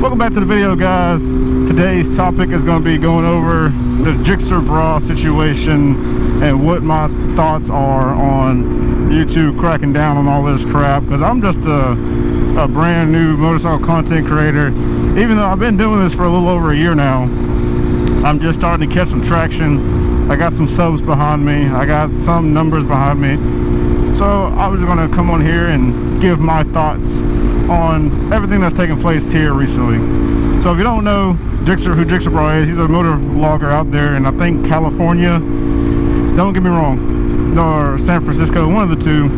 Welcome back to the video, guys. Today's topic is going to be going over the Gixxar Brah situation and what my thoughts are on YouTube cracking down on all this crap, because I'm just a brand new motorcycle content creator. Even though I've been doing this for a little over a year now, I'm just starting to catch some traction. I got some subs behind me, I got some numbers behind me, so I was going to come on here and give my thoughts on everything that's taken place here recently. So if you don't know Gixxar, who Gixxar Brah is, he's a motor vlogger out there in, I think, California. Don't get me wrong, or San Francisco, one of the two,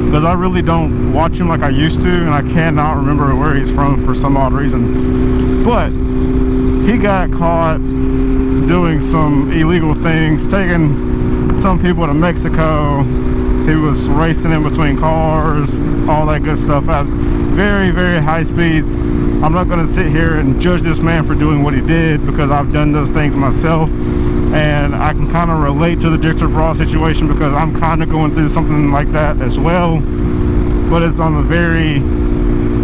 because I really don't watch him like I used to, and I cannot remember where he's from for some odd reason. But he got caught doing some illegal things, taking some people to Mexico. He was racing in between cars, all that good stuff at very, very high speeds. I'm not going to sit here and judge this man for doing what he did, because I've done those things myself, and I can kind of relate to the Gixxar Brah situation because I'm kind of going through something like that as well. But it's on a very,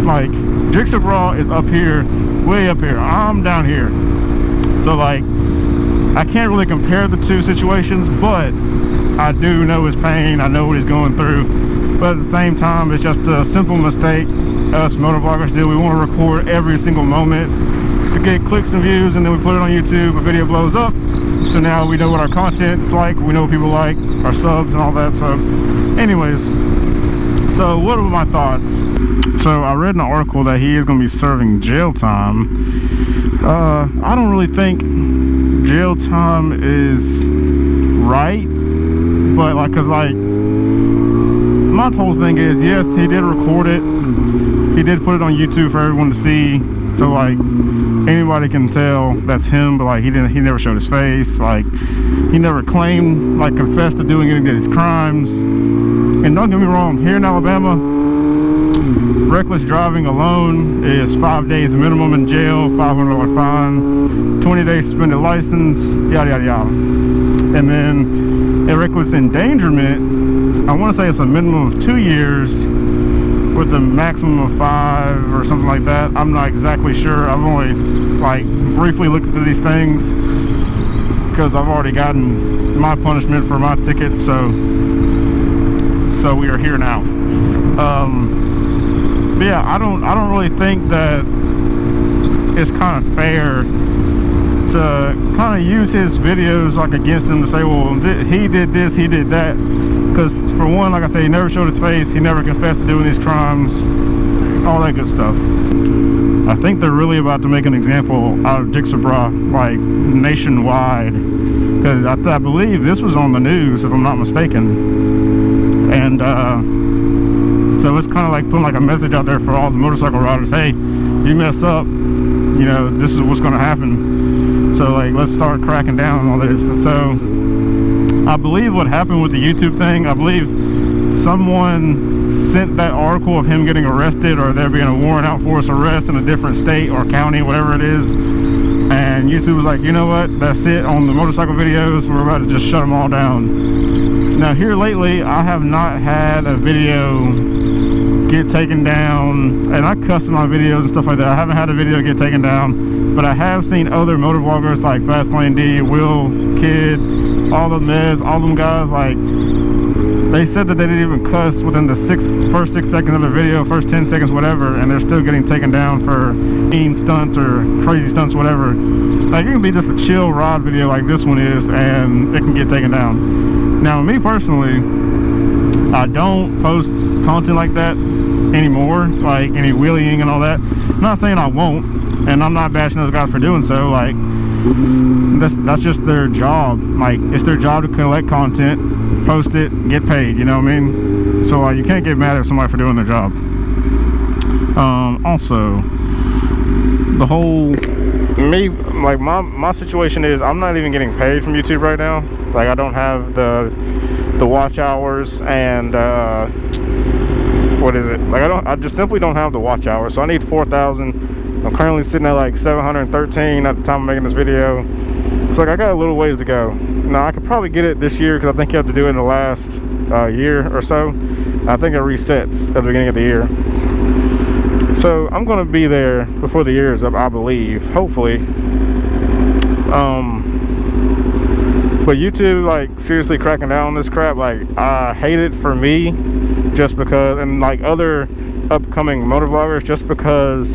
like, Gixxar Brah is up here, way up here. I'm down here. So, like, I can't really compare the two situations, but I do know his pain, I know what he's going through. But at the same time, it's just a simple mistake us motovloggers do. We want to record every single moment to get clicks and views, and then we put it on YouTube, a video blows up, so now we know what our content's like, we know what people like, our subs and all that. So anyways, so what are my thoughts? So I read an article that he is going to be serving jail time. I don't really think jail time is right, but like, cause like, my whole thing is, yes, he did record it, he did put it on YouTube for everyone to see, so like anybody can tell that's him. But like, he never showed his face, like he never claimed, like confessed to doing any of these crimes. And don't get me wrong, here in Alabama, reckless driving alone is 5 days minimum in jail, $500 fine, 20 days suspended license, yada yada yada. And then a reckless endangerment, I want to say it's a minimum of 2 years with a maximum of 5 or something like that. I'm not exactly sure. I've only like briefly looked into these things because I've already gotten my punishment for my ticket, so we are here now. But yeah, I don't really think that it's kind of fair to kind of use his videos like against him to say, well, he did this, he did that. Because for one, like I say, he never showed his face, he never confessed to doing these crimes, all that good stuff. I think they're really about to make an example out of Gixxar Brah, like nationwide, because I believe this was on the news, if I'm not mistaken. And so it's kind of like putting like a message out there for all the motorcycle riders: hey, if you mess up, you know, this is what's going to happen. So like, let's start cracking down on all this. So I believe what happened with the YouTube thing, I believe someone sent that article of him getting arrested, or there being a warrant out for his arrest in a different state or county, whatever it is, and YouTube was like, you know what, that's it on the motorcycle videos, we're about to just shut them all down. Now here lately, I have not had a video get taken down, and I custom my videos and stuff like that. I haven't had a video get taken down, but I have seen other motovloggers like Fastlane D, Will, Kid, all the Mez, all them guys, like, they said that they didn't even cuss within the first 6 seconds of the video, first 10 seconds, whatever, and they're still getting taken down for mean stunts or crazy stunts, whatever. Like, it can be just a chill ride video like this one is, and it can get taken down. Now, me personally, I don't post content like that anymore, like any wheeling and all that. I'm not saying I won't, and I'm not bashing those guys for doing so. Like, that's just their job. Like, it's their job to collect content, post it, get paid, you know what I mean? So you can't get mad at somebody for doing their job. Also, the whole like my situation is, I'm not even getting paid from YouTube right now. Like, I don't have the watch hours, and what is it, like, I just simply don't have the watch hours, so I need 4,000. I'm currently sitting at like 713 at the time of making this video. So like, I got a little ways to go. Now I could probably get it this year, because I think you have to do it in the last year or so. I think it resets at the beginning of the year. So I'm gonna be there before the year is up, I believe, hopefully. But YouTube, like, seriously cracking down on this crap, like, I hate it for me, just because, and like other upcoming motovloggers, just because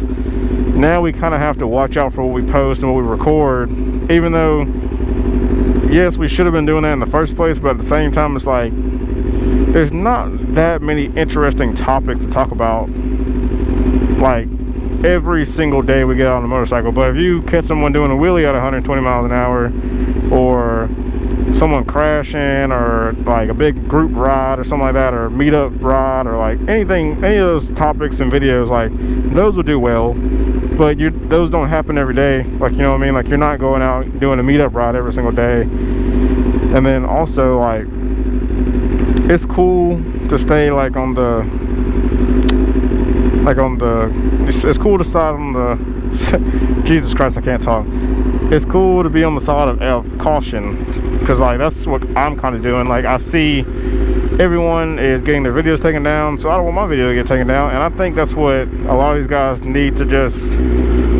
now we kind of have to watch out for what we post and what we record, even though, yes, we should have been doing that in the first place, but at the same time, it's like, there's not that many interesting topics to talk about, like, every single day we get out on a motorcycle. But if you catch someone doing a wheelie at 120 miles an hour, or someone crashing, or like a big group ride or something like that, or meetup ride, or like anything, any of those topics and videos, like, those will do well. But those don't happen every day, like, you know what I mean? Like, you're not going out doing a meetup ride every single day. And then also, like, it's cool to stay like on the, it's cool to start on the Jesus Christ, I can't talk. It's cool to be on the side of caution, because like that's what I'm kind of doing. Like, I see everyone is getting their videos taken down, so I don't want my video to get taken down, and I think that's what a lot of these guys need to just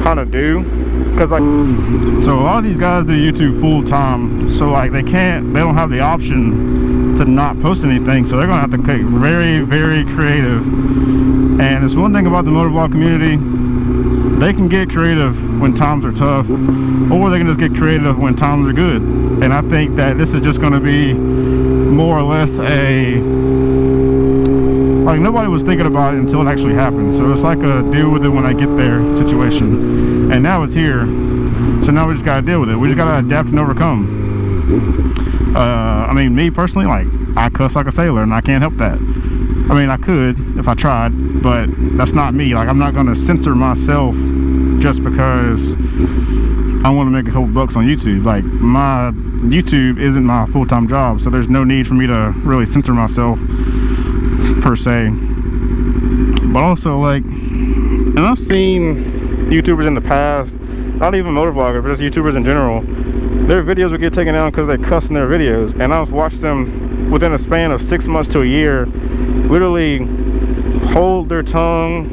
kind of do. Because like, so a lot of these guys do YouTube full time, so like they don't have the option to not post anything, so they're gonna have to get very, very creative. And it's one thing about the motovlog community, they can get creative when times are tough, or they can just get creative when times are good. And I think that this is just going to be more or less like, nobody was thinking about it until it actually happened. So it's like a deal with it when I get there situation. And now it's here, so now we just got to deal with it. We just got to adapt and overcome. I mean, me personally, like, I cuss like a sailor, and I can't help that. I mean, I could if I tried, but that's not me. Like, I'm not going to censor myself just because I want to make a couple bucks on YouTube. Like, my YouTube isn't my full-time job, so there's no need for me to really censor myself per se. But also, like, and I've seen YouTubers in the past, not even motovloggers, but just YouTubers in general, their videos would get taken down because they cuss in their videos. And I've watched them within a span of 6 months to a year literally hold their tongue,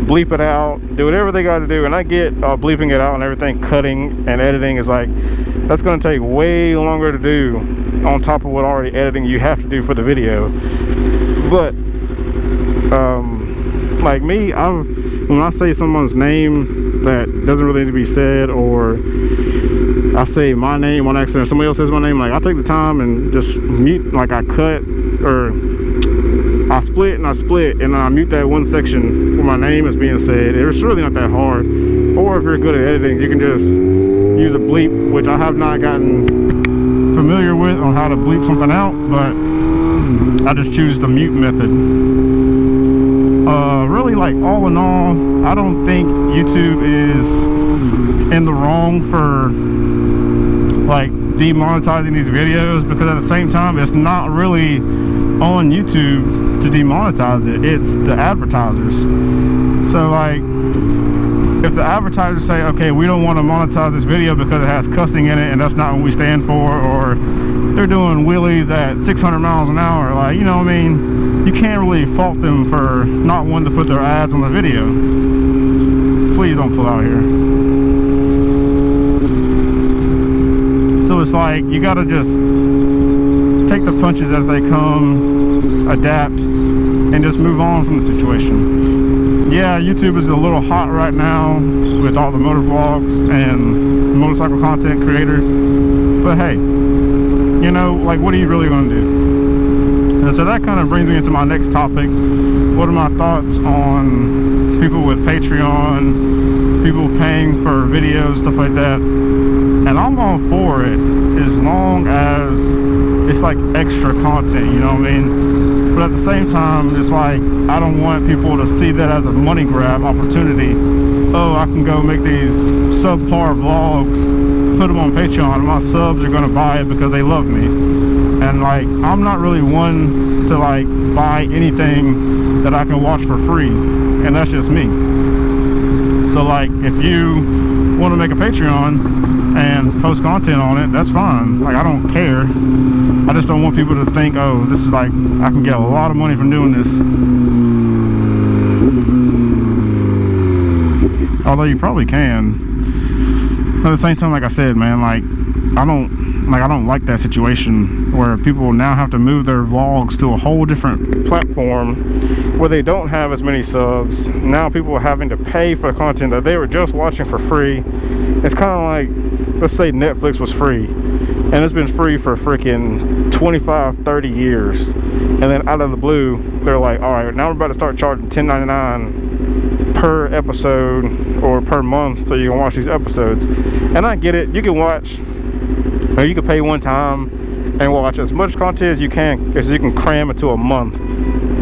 bleep it out, do whatever they got to do. And I get bleeping it out and everything, cutting and editing is like, that's going to take way longer to do on top of what already editing you have to do for the video. But like me, when I say someone's name that doesn't really need to be said, or I say my name on accident, or somebody else says my name, like, I take the time and just mute, like, I cut, or I split and I mute that one section where my name is being said. It's really not that hard. Or if you're good at editing, you can just use a bleep, which I have not gotten familiar with on how to bleep something out, but I just choose the mute method. Really, like, all in all, I don't think YouTube is in the wrong for, like, demonetizing these videos, because at the same time, it's not really on YouTube to demonetize it, it's the advertisers. So, like, if the advertisers say, okay, we don't want to monetize this video because it has cussing in it and that's not what we stand for, or they're doing wheelies at 600 miles an hour, like, you know what I mean? You can't really fault them for not wanting to put their ads on the video. Please don't pull out here. So it's like, you gotta just take the punches as they come, adapt, and just move on from the situation. Yeah, YouTube is a little hot right now with all the motovlogs and motorcycle content creators, but hey, you know, like, what are you really going to do? And so that kind of brings me into my next topic. What are my thoughts on people with Patreon, people paying for videos, stuff like that? And I'm all for it as long as it's like extra content, you know what I mean? But at the same time, it's like, I don't want people to see that as a money grab opportunity. Oh, I can go make these subpar vlogs, put them on Patreon, and my subs are gonna buy it because they love me. And like, I'm not really one to like buy anything that I can watch for free, and that's just me. So like, if you want to make a Patreon and post content on it, that's fine. Like, I don't care. I just don't want people to think, oh, this is like, I can get a lot of money from doing this. although you probably can. At the same time, like I said, man, like I don't like that situation where people now have to move their vlogs to a whole different platform where they don't have as many subs. Now people are having to pay for content that they were just watching for free. It's kind of like, let's say Netflix was free and it's been free for freaking 25-30 years, and then out of the blue they're like, all right, now we're about to start charging $10.99 per episode or per month so you can watch these episodes. And I get it, you can watch, or you can pay one time and watch as much content as you can cram into a month.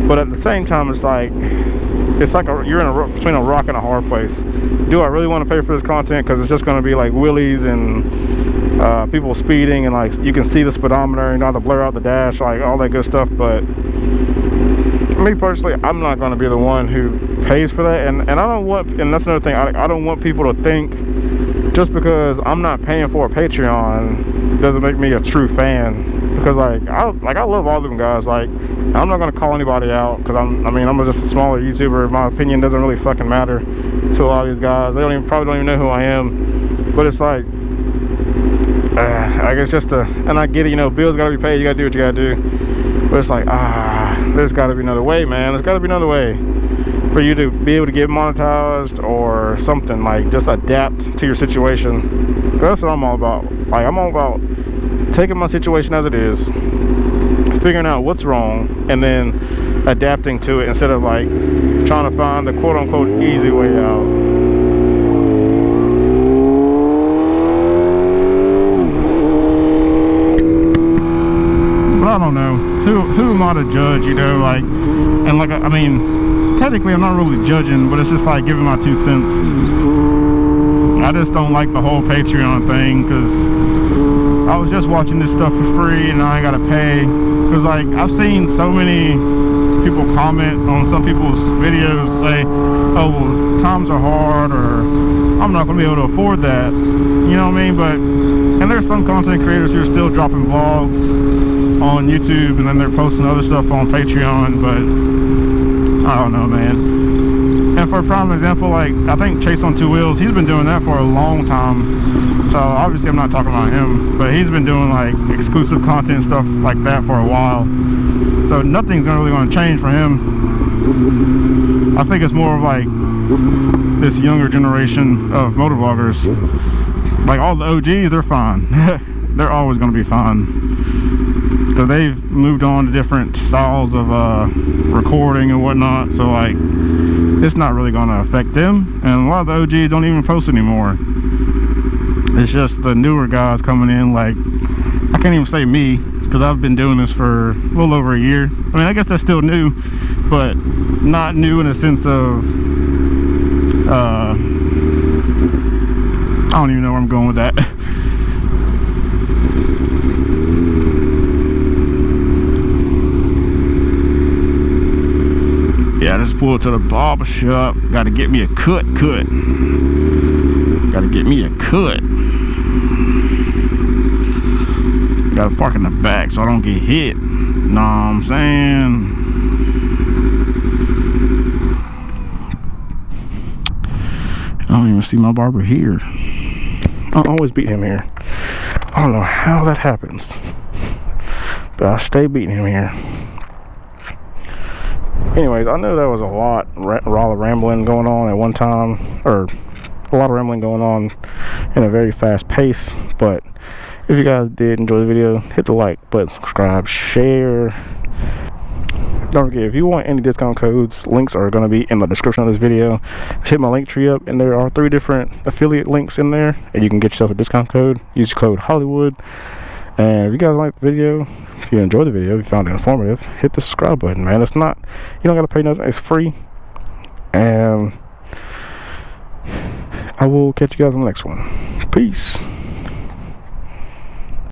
But at the same time, it's like you're between a rock and a hard place. Do I really want to pay for this content because it's just going to be like wheelies and people speeding, and like you can see the speedometer and all the blur out the dash, like all that good stuff? But me personally, I'm not going to be the one who pays for that, and I don't want, and that's another thing, I don't want people to think just because I'm not paying for a Patreon doesn't make me a true fan. Because I love all of them guys. Like, I'm not gonna call anybody out because I'm just a smaller YouTuber. My opinion doesn't really fucking matter to a lot of these guys. They probably don't even know who I am. But it's like, I guess and I get it, you know, bills gotta be paid. You gotta do what you gotta do. But it's like, there's gotta be another way, man. There's gotta be another way for you to be able to get monetized or something. Like, just adapt to your situation. That's what I'm all about. Like, I'm all about taking my situation as it is, figuring out what's wrong, and then adapting to it instead of like trying to find the quote-unquote easy way out. But I don't know, who am I to judge, you know? Like, and like, I mean, technically I'm not really judging, but it's just like giving my 2 cents. I just don't like the whole Patreon thing, because I was just watching this stuff for free and now I gotta pay. Because like, I've seen so many people comment on some people's videos, say, oh, well, times are hard, or I'm not gonna be able to afford that, you know what I mean? But, and there's some content creators who are still dropping vlogs on YouTube and then they're posting other stuff on Patreon. But I don't know, man. And for a prime example, like, I think Chase on 2 Wheels, he's been doing that for a long time. So obviously I'm not talking about him, but he's been doing like exclusive content stuff like that for a while. So nothing's really going to change for him. I think it's more of like this younger generation of motovloggers. Like, all the OGs, they're fine. They're always going to be fine. So they've moved on to different styles of recording and whatnot. So like, it's not really going to affect them. And a lot of the OGs don't even post anymore. It's just the newer guys coming in. Like, I can't even say me, because I've been doing this for a little over a year. I mean, I guess that's still new, but not new in a sense of I don't even know where I'm going with that. Yeah, I just pulled to the barber shop. Gotta get me a cut. Gotta get me a cut. Gotta park in the back so I don't get hit. Know what I'm saying? I don't even see my barber here. I always beat him here. I don't know how that happens, but I stay beating him here. Anyways, I know there was a lot of rambling going on at one time, or a lot of rambling going on in a very fast pace. But if you guys did enjoy the video, hit the like button, subscribe, share. Don't forget, if you want any discount codes, links are going to be in the description of this video. Just hit my link tree up, and there are 3 different affiliate links in there, and you can get yourself a discount code. Use code Hollywood. And if you guys like the video, if you enjoyed the video, if you found it informative, hit the subscribe button, man. It's not, you don't gotta pay nothing, it's free. And I will catch you guys on the next one. Peace.